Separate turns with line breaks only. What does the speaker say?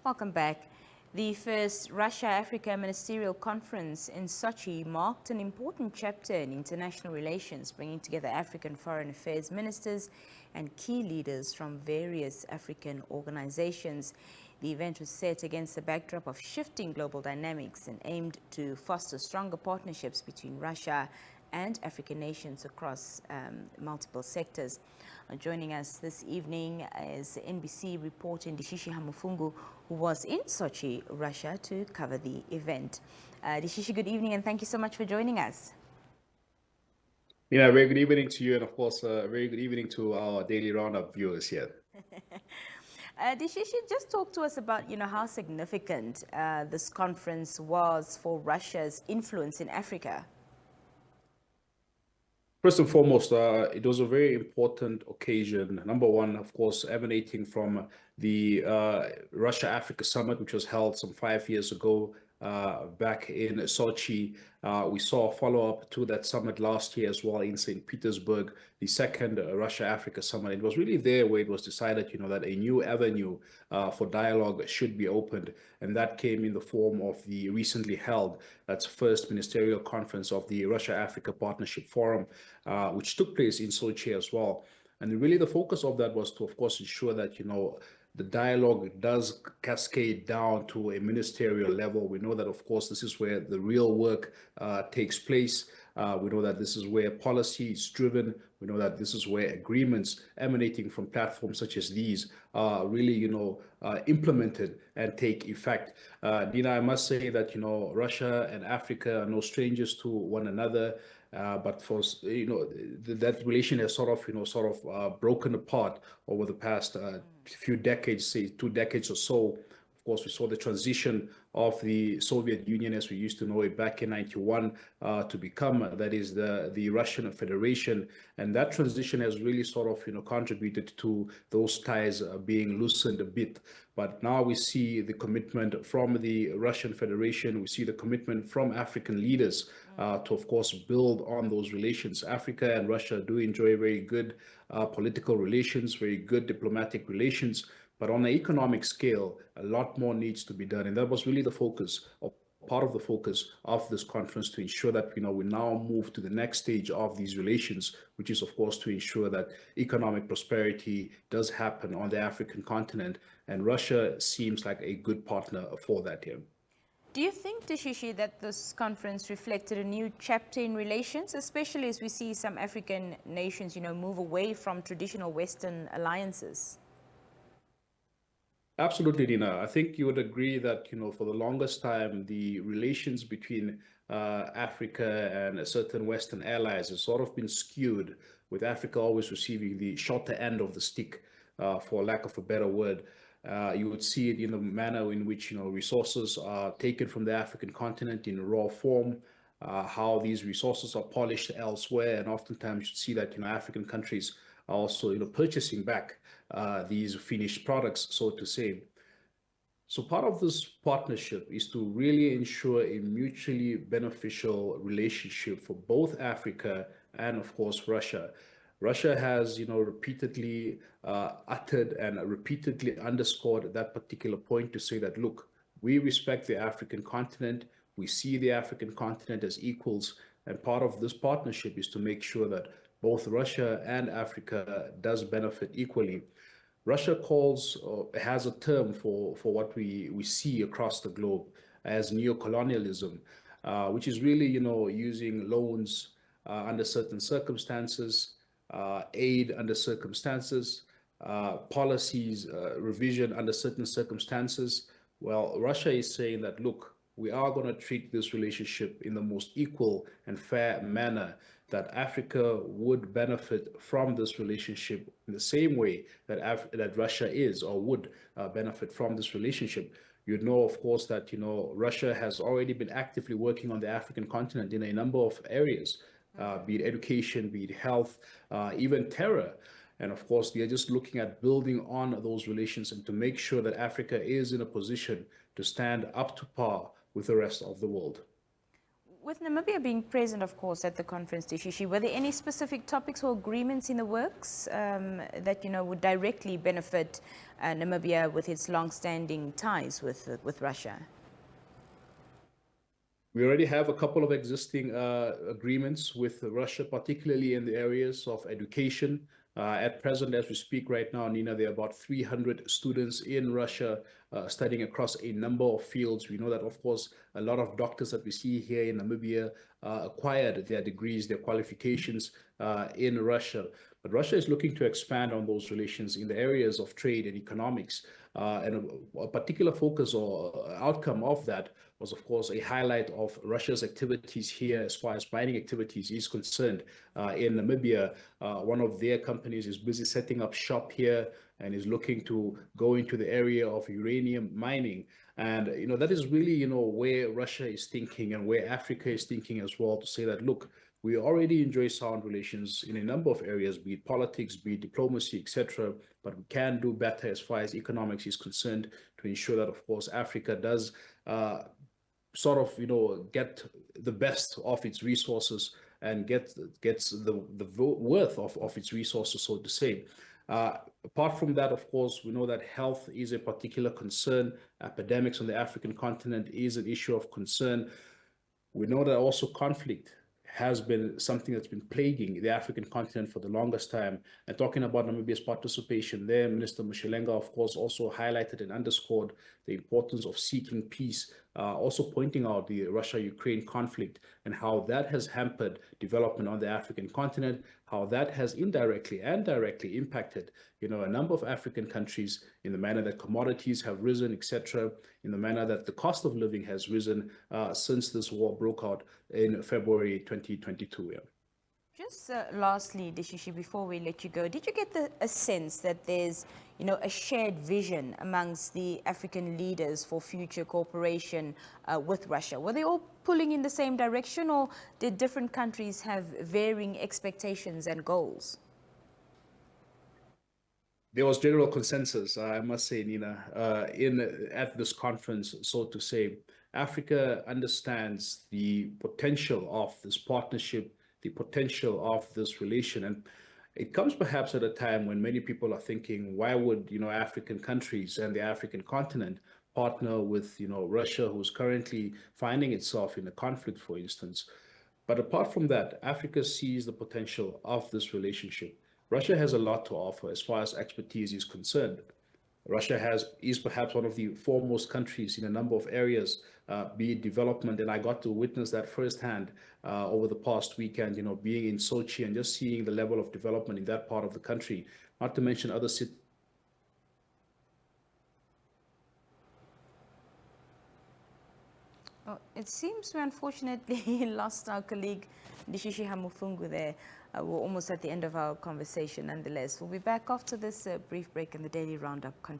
Welcome back. The first Russia-Africa Ministerial Conference in Sochi marked an important chapter in international relations, bringing together African foreign affairs ministers and key leaders from various African organizations. The event was set against the backdrop of shifting global dynamics and aimed to foster stronger partnerships between Russia and African nations across multiple sectors. Joining us this evening is NBC Reporter Ndishishii Hamufungu, who was in Sochi, Russia, to cover the event. Ndishishii, good evening, and thank you so much for joining us.
Yeah, very good evening to you, and of course, a very good evening to our daily roundup viewers here.
Ndishishii, just talk to us about, how significant this conference was for Russia's influence in Africa.
First and foremost, it was a very important occasion. Number one, of course, emanating from the Russia-Africa Summit, which was held some 5 years ago back in Sochi. We saw a follow-up to that summit last year as well in St. Petersburg, the second Russia-Africa Summit. It was really there where it was decided, that a new avenue for dialogue should be opened. And that came in the form of the recently held, that's first ministerial conference of the Russia-Africa Partnership Forum, which took place in Sochi as well. And really the focus of that was to, of course, ensure that, the dialogue does cascade down to a ministerial level. We know that, of course, this is where the real work takes place. We know that this is where policy is driven. We know that this is where agreements emanating from platforms such as these are really, implemented and take effect. Dina, I must say that, Russia and Africa are no strangers to one another. But for that relation has sort of broken apart over the past few decades, say 2 decades or so. Of course, we saw the transition of the Soviet Union as we used to know it back in '91 to become, that is, the Russian Federation. And that transition has really sort of, contributed to those ties being loosened a bit. But now we see the commitment from the Russian Federation. We see the commitment from African leaders to, of course, build on those relations. Africa and Russia do enjoy very good political relations, very good diplomatic relations. But on an economic scale, a lot more needs to be done. And that was really the focus, or part of the focus of this conference, to ensure that, we now move to the next stage of these relations, which is, of course, to ensure that economic prosperity does happen on the African continent. And Russia seems like a good partner for that here.
Do you think, Ndishishii, that this conference reflected a new chapter in relations, especially as we see some African nations, move away from traditional Western alliances?
Absolutely, Dina. I think you would agree that, for the longest time, the relations between Africa and certain Western allies has sort of been skewed, with Africa always receiving the shorter end of the stick, for lack of a better word. You would see it in the manner in which, resources are taken from the African continent in raw form, how these resources are polished elsewhere. And oftentimes you see that, African countries are also, purchasing back these finished products, so to say. So part of this partnership is to really ensure a mutually beneficial relationship for both Africa and, of course, Russia. Russia has, repeatedly uttered and repeatedly underscored that particular point to say that, look, we respect the African continent. We see the African continent as equals. And part of this partnership is to make sure that both Russia and Africa does benefit equally. Russia has a term for what we see across the globe as neocolonialism, which is really, using loans under certain circumstances, aid under circumstances, policies, revision under certain circumstances. Well, Russia is saying that, look, we are going to treat this relationship in the most equal and fair manner, that Africa would benefit from this relationship in the same way that Russia is or would benefit from this relationship. You know, of course, that, Russia has already been actively working on the African continent in a number of areas, be it education, be it health, even terror. And of course, they are just looking at building on those relations and to make sure that Africa is in a position to stand up to par with the rest of the world.
With Namibia being present, of course, at the conference, Ndishishii, were there any specific topics or agreements in the works that, would directly benefit Namibia with its long-standing ties with Russia?
We already have a couple of existing agreements with Russia, particularly in the areas of education. At present, as we speak right now, Nina, there are about 300 students in Russia studying across a number of fields. We know that, of course, a lot of doctors that we see here in Namibia acquired their degrees, their qualifications in Russia. But Russia is looking to expand on those relations in the areas of trade and economics. And a particular focus or outcome of that was, of course, a highlight of Russia's activities here as far as mining activities is concerned. In Namibia, one of their companies is busy setting up shop here and is looking to go into the area of uranium mining. And, that is really, where Russia is thinking and where Africa is thinking as well, to say that, look, we already enjoy sound relations in a number of areas, be it politics, be it diplomacy, etc. But we can do better as far as economics is concerned to ensure that, of course, Africa does sort of, get the best of its resources and gets the worth of its resources, so to say. Apart from that, of course, we know that health is a particular concern. Epidemics on the African continent is an issue of concern. We know that also conflict has been something that's been plaguing the African continent for the longest time. And talking about Namibia's participation there, Minister Moshelenga, of course, also highlighted and underscored the importance of seeking peace, also pointing out the Russia-Ukraine conflict and how that has hampered development on the African continent, how that has indirectly and directly impacted, a number of African countries in the manner that commodities have risen, etc., in the manner that the cost of living has risen since this war broke out in February 2022. Yeah.
Just lastly, Ndishishii, before we let you go, did you get a sense that there's, a shared vision amongst the African leaders for future cooperation with Russia? Were they all pulling in the same direction, or did different countries have varying expectations and goals?
There was general consensus, I must say, Nina, at this conference, so to say. Africa understands the potential of this partnership, the potential of this relation. And it comes perhaps at a time when many people are thinking, why would, African countries and the African continent partner with, Russia, who's currently finding itself in a conflict, for instance. But apart from that, Africa sees the potential of this relationship. Russia has a lot to offer as far as expertise is concerned. Russia is perhaps one of the foremost countries in a number of areas, be it development, and I got to witness that firsthand over the past weekend, being in Sochi and just seeing the level of development in that part of the country, not to mention other cities.
Well, it seems we unfortunately lost our colleague Ndishishii Hamufungu there. We're almost at the end of our conversation nonetheless. We'll be back after this brief break and the Daily Roundup continues.